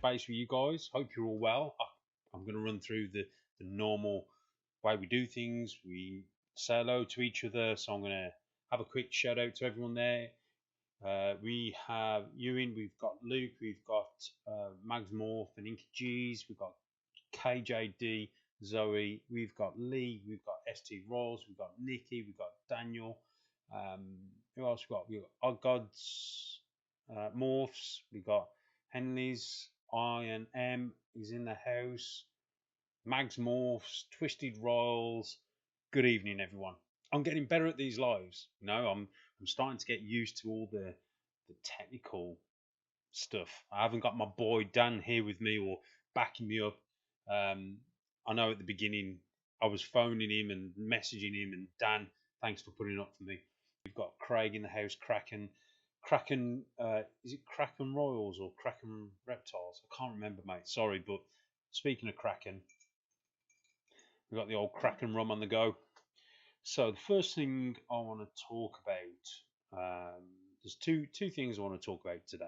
base with you guys. Hope you're all well. I'm going to run through the normal way we do things. We say hello to each other, so I'm going to have a quick shout out to everyone there. We have Ewan, we've got Luke, we've got Mags Morph and Inky G's, we've got KJD, Zoe, we've got Lee, we've got ST Rolls, we've got Nikki, we've got Daniel. Who else we got? We've got Odd Gods, Morphs, we've got Henley's, Iron M is in the house, Mags Morphs, Twisted Rolls. Good evening, everyone. I'm getting better at these lives. You know, I'm starting to get used to all the technical stuff. I haven't got my boy Dan here with me or backing me up. I know at the beginning I was phoning him and messaging him, and Dan, thanks for putting up for me. We've got Craig in the house, Kraken. Is it Kraken Royals or Kraken Reptiles? I can't remember, mate. Sorry, but speaking of Kraken, we've got the old Kraken rum on the go. So the first thing I want to talk about, there's two things I want to talk about today.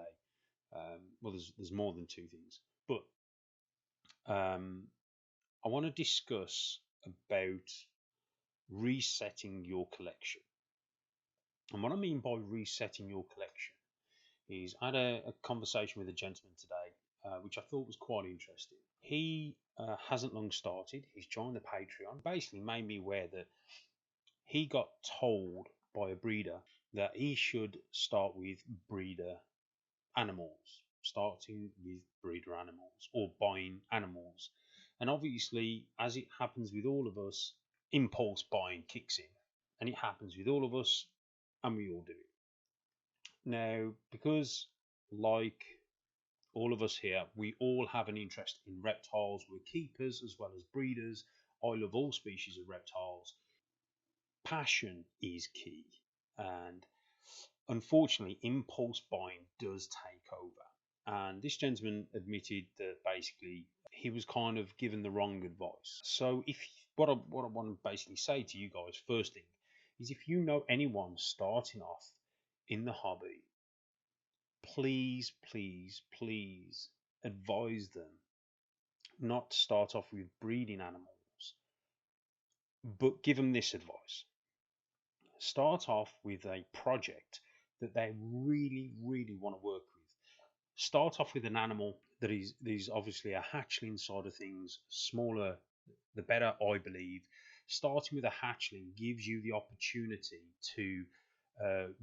Well, there's more than two things, but I want to discuss about resetting your collection. And what I mean by resetting your collection is I had a conversation with a gentleman today, which I thought was quite interesting. He hasn't long started. He's joined the Patreon. Basically made me aware that he got told by a breeder that he should start with breeder animals, starting with breeder animals or buying animals. And obviously, as it happens with all of us, impulse buying kicks in. And it happens with all of us, and we all do it. Now, because like all of us here, we all have an interest in reptiles. We're keepers as well as breeders. I love all species of reptiles. Passion is key, and unfortunately impulse buying does take over, and this gentleman admitted that basically he was kind of given the wrong advice. So if what I want to basically say to you guys, first thing is, if you know anyone starting off in the hobby, please advise them not to start off with breeding animals, but give them this advice: start off with a project that they really want to work with. Start off with an animal that is obviously a hatchling side of things. Smaller the better, I believe. Starting with a hatchling gives you the opportunity to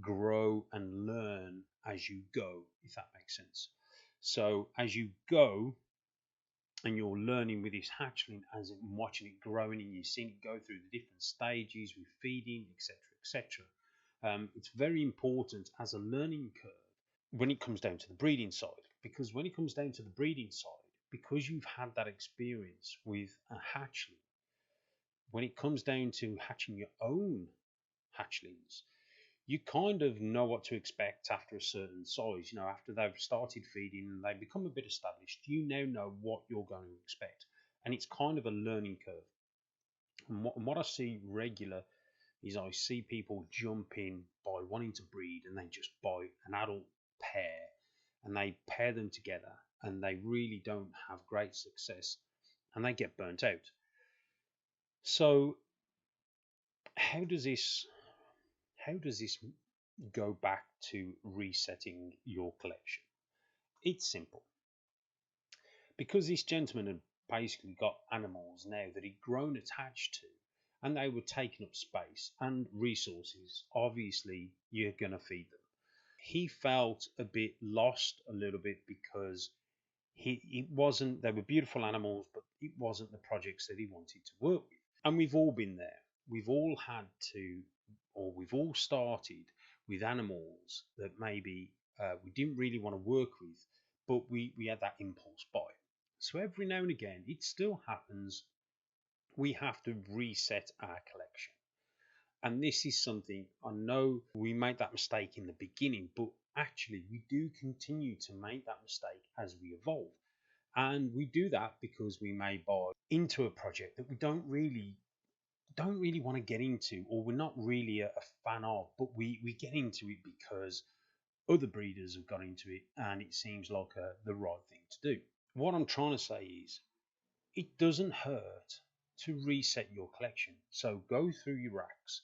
grow and learn as you go, if that makes sense. So as you go and you're learning with this hatchling, as in watching it growing, and you've seen it go through the different stages with feeding, etc. It's very important as a learning curve when it comes down to the breeding side, because when it comes down to the breeding side, because you've had that experience with a hatchling, when it comes down to hatching your own hatchlings, you kind of know what to expect after a certain size. You know, after they've started feeding and they become a bit established, you now know what you're going to expect, and it's kind of a learning curve. And what I see regular is I see people jump in by wanting to breed, and they just buy an adult pair and they pair them together, and they really don't have great success, and they get burnt out. So how does this go back to resetting your collection? It's simple. Because this gentleman had basically got animals now that he'd grown attached to, and they were taking up space and resources, obviously you're going to feed them. He felt a bit lost a little bit, because it wasn't, they were beautiful animals, but it wasn't the projects that he wanted to work with. And we've all been there. We've all had to, or we've all started with animals that maybe we didn't really want to work with, but we had that impulse buy. So every now and again, it still happens, we have to reset our collection. And this is something, I know we made that mistake in the beginning, but actually we do continue to make that mistake as we evolve. And we do that because we may buy into a project that we don't really want to get into, or we're not really a fan of, but we get into it because other breeders have got into it and it seems like the right thing to do. what I'm trying to say is it doesn't hurt to reset your collection. So go through your racks,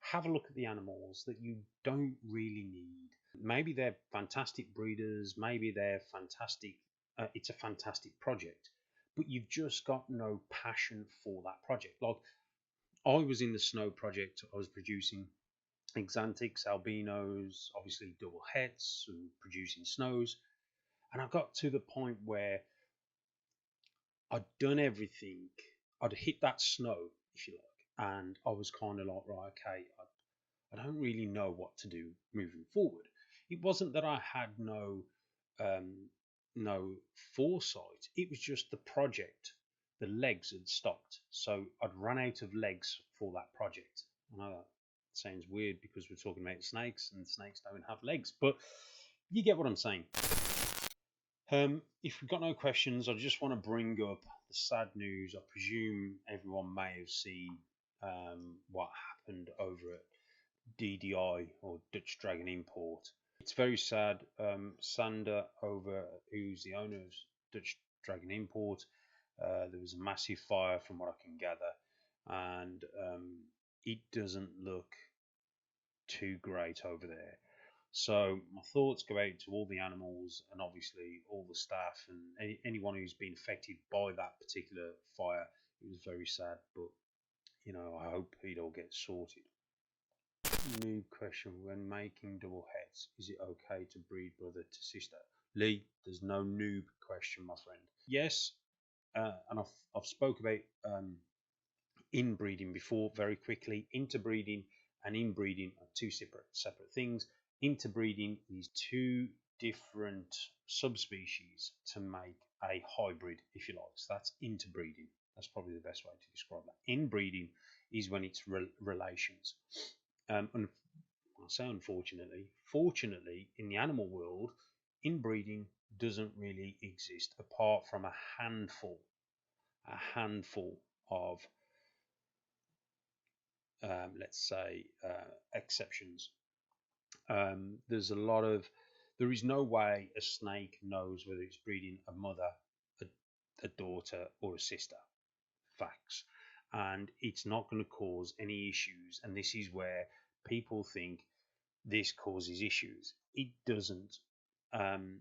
have a look at the animals that you don't really need. Maybe they're fantastic breeders, maybe they're fantastic, it's a fantastic project, but you've just got no passion for that project. Like I was in the snow project, I was producing exantics, albinos, obviously double hets, and producing snows. And I got to the point where I'd done everything. I'd hit that snow, if you like, and I was kind of like, right, okay, I don't really know what to do moving forward. It wasn't that I had um, no foresight. It was just the project. The legs had stopped, so I'd run out of legs for that project. I know that sounds weird because we're talking about snakes, and snakes don't have legs, but you get what I'm saying. If we've got no questions, I just want to bring up the sad news. I presume everyone may have seen what happened over at DDI, or Dutch Dragon Import. It's very sad. Sander, who's the owner of Dutch Dragon Import, there was a massive fire from what I can gather, and it doesn't look too great over there. So my thoughts go out to all the animals and obviously all the staff and anyone who's been affected by that particular fire. It was very sad, but I hope it all gets sorted. Noob question: when making double heads, is it okay to breed brother to sister? Lee, there's no noob question, my friend. Yes, and I've spoke about inbreeding before very quickly. Interbreeding and inbreeding are two separate things. Interbreeding is two different subspecies to make a hybrid, if you like. So that's interbreeding. That's probably the best way to describe that. Inbreeding is when it's relations. And I say unfortunately, fortunately, in the animal world, inbreeding doesn't really exist apart from a handful of let's say, exceptions. There's a lot of, there is no way a snake knows whether it's breeding a mother, a, a daughter, or a sister. Facts. And it's not going to cause any issues. And this is where people think this causes issues. It doesn't. Um,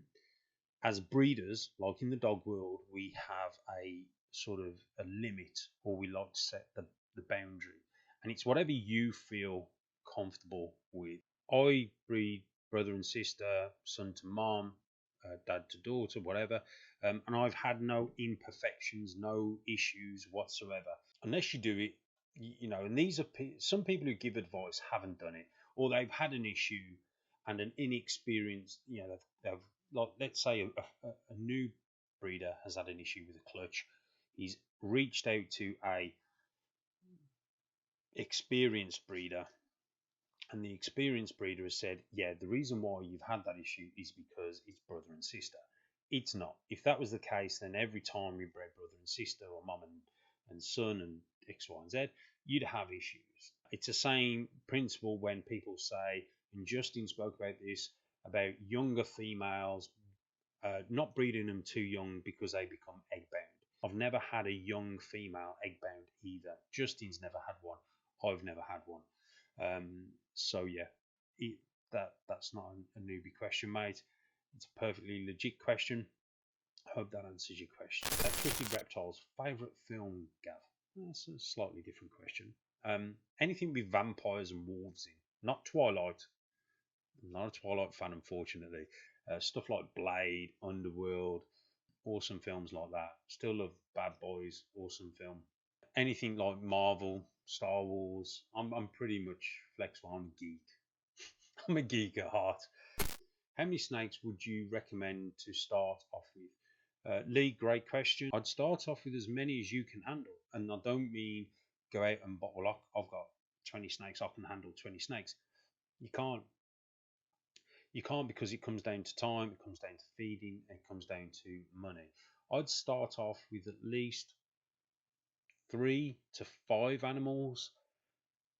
as breeders, like in the dog world, we have a sort of a limit, or we like to set the boundary. And it's whatever you feel comfortable with. I breed brother and sister, son to mom, dad to daughter, whatever. And I've had no imperfections, no issues whatsoever. Unless you do it, and these are some people who give advice haven't done it, or they've had an issue and an inexperienced, they've like, let's say a new breeder has had an issue with a clutch. He's reached out to a experienced breeder, and the experienced breeder has said, yeah, the reason why you've had that issue is because it's brother and sister. It's not. If that was the case, then every time you bred brother and sister, or mum and son, and X, Y, and Z, you'd have issues. It's the same principle when people say, and Justin spoke about this, about younger females, not breeding them too young because they become egg bound. I've never had a young female egg bound either. Justin's never had one. I've never had one. So yeah, that's not a newbie question, mate. It's a perfectly legit question. Hope that answers your question. Twisted Reptiles, favourite film, Gav? That's a slightly different question. Anything with vampires and wolves in, not Twilight. I'm not a Twilight fan, unfortunately. Stuff like Blade, Underworld, awesome films like that. Still love Bad Boys, awesome film. Anything like Marvel, Star Wars, I'm pretty much flexible. I'm a geek. I'm a geek at heart. How many snakes would you recommend to start off with? Lee, great question. I'd start off with as many as you can handle. And I don't mean go out and bottle lock. I've got 20 snakes, I can handle 20 snakes. You can't. You can't, because it comes down to time, it comes down to feeding, it comes down to money. I'd start off with at least 3 to 5 animals,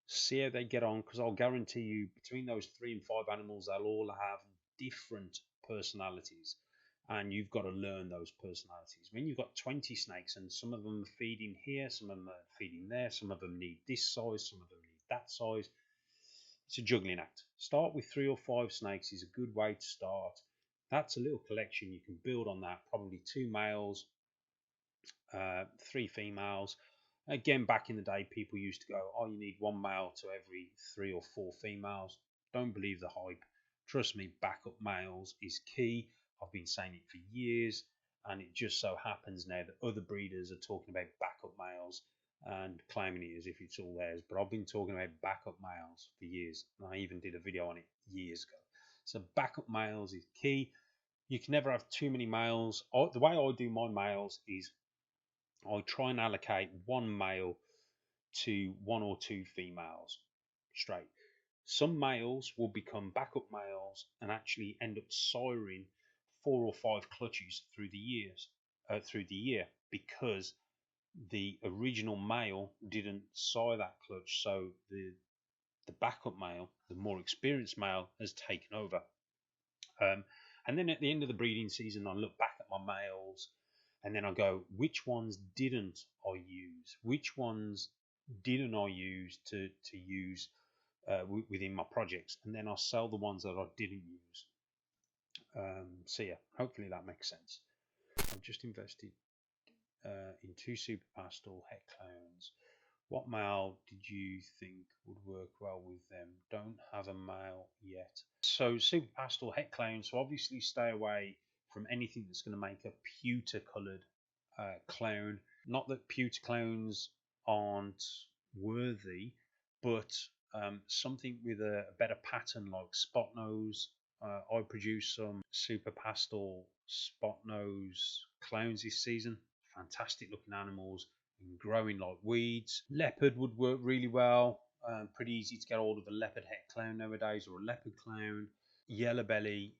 see how they get on, because I'll guarantee you between those 3 and 5 animals, they'll all have different personalities. and you've got to learn those personalities. When you've got 20 snakes and some of them are feeding here, some of them are feeding there, some of them need this size, some of them need that size, it's a juggling act. Start with 3 or 5 snakes is a good way to start. That's a little collection. You can build on that. Probably 2 males, 3 females. Again, back in the day, people used to go, "Oh, you need 1 male to every 3 or 4 females." Don't believe the hype. Trust me, backup males is key. I've been saying it for years, and it just so happens now that other breeders are talking about backup males and claiming it as if it's all theirs. But I've been talking about backup males for years, and I even did a video on it years ago. So backup males is key. You can never have too many males. The way I do my males is I try and allocate 1 male to 1 or 2 females straight. Some males will become backup males and actually end up siring 4 or 5 clutches through the year because the original male didn't sire that clutch, so the backup male, the more experienced male, has taken over. And then at the end of the breeding season, I look back at my males and then I go, which ones didn't I use? Which ones didn't I use to use within my projects? And then I'll sell the ones that I didn't use. So yeah, hopefully that makes sense. I've just invested in 2 super pastel het clones. What male did you think would work well with them? Don't have a male yet. So super pastel het clones. So obviously stay away from anything that's going to make a pewter coloured clone. Not that pewter clones aren't worthy, but something with a better pattern like spot nose. I produced some super pastel spot nose clones this season. Fantastic looking animals and growing like weeds. Leopard would work really well. Pretty easy to get hold of a leopard het clown nowadays, or a leopard clown. Yellow belly.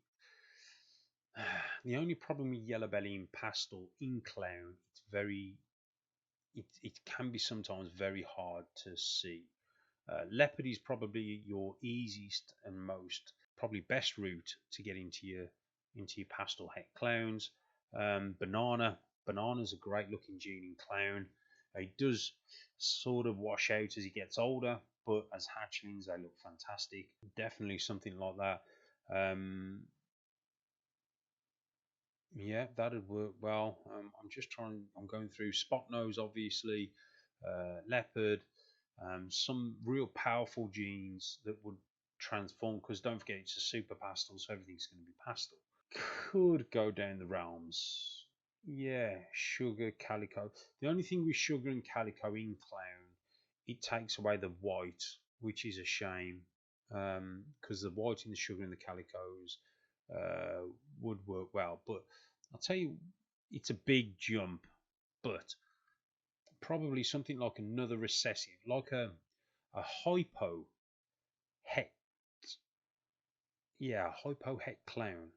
The only problem with yellow belly in pastel in clown, it can be sometimes very hard to see. Leopard is probably your easiest and most probably best route to get into your pastel het clowns. Banana's a great looking gene in clown. He does sort of wash out as he gets older, but as hatchlings they look fantastic. Definitely something like that. Yeah, that'd work well. I'm going through spot nose, obviously, leopard, some real powerful genes that would transform. Because don't forget, it's a super pastel, so everything's going to be pastel. Could go down the realms. Yeah, sugar, calico. The only thing with sugar and calico in clown, it takes away the white, which is a shame. Because the white in the sugar and the calicos would work well. But I'll tell you, it's a big jump. But probably something like another recessive, like a hypo het, yeah, hypo het clown,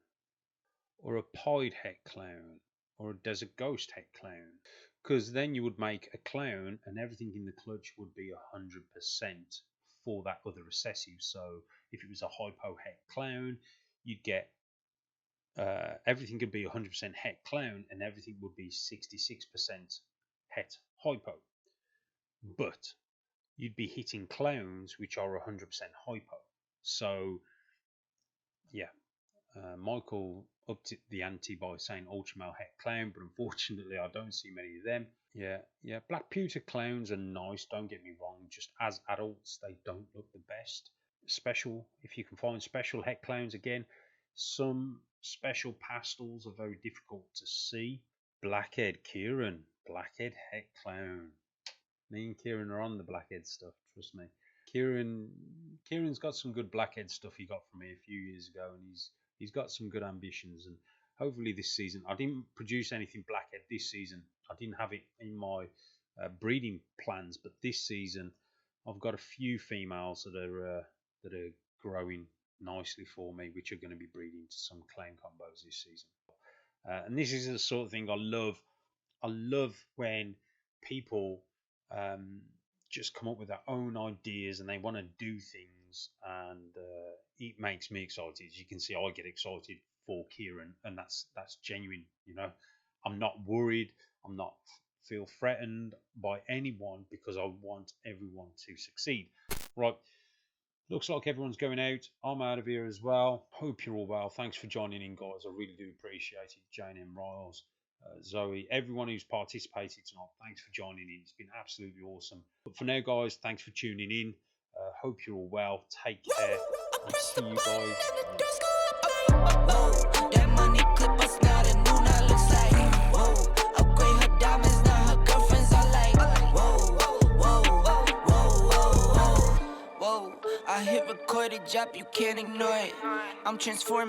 or a pied het clown, or a desert ghost het clown. Because then you would make a clown, and everything in the clutch would be 100% for that other recessive. So if it was a hypo het clown, you'd get everything could be 100% het clown, and everything would be 66% het hypo. But you'd be hitting clones which are 100% hypo. So yeah, Michael upped the ante by saying ultramale het clown, but unfortunately I don't see many of them. Yeah, black pewter clowns are nice, don't get me wrong, just as adults they don't look the best. Special, if you can find special het clowns, again, some special pastels are very difficult to see. Blackhead Kieran, blackhead het clown. Me and Kieran are on the blackhead stuff, trust me. Kieran's got some good blackhead stuff he got from me a few years ago, and he's got some good ambitions. And hopefully this season, I didn't produce anything blackhead this season. I didn't have it in my breeding plans, but this season I've got a few females that are growing nicely for me, which are going to be breeding to some clown combos this season. And this is the sort of thing I love. I love when people just come up with their own ideas and they want to do things, and it makes me excited. As you can see, I get excited for Kieran, and that's genuine. You know, I'm not worried. I'm not feel threatened by anyone because I want everyone to succeed. Right. Looks like everyone's going out. I'm out of here as well. Hope you're all well. Thanks for joining in, guys. I really do appreciate it. Jane M. Riles, Zoe, everyone who's participated tonight, thanks for joining in. It's been absolutely awesome. But for now, guys, thanks for tuning in. Hope you're all well. Take care. I'll see you guys next time. Whoa, that money clip us now, the new now looks like. Whoa, upgrade her diamonds, now her girlfriends are like. Whoa, whoa, whoa, whoa, whoa, whoa. I hit record, it drop, you can't ignore it. I'm transforming.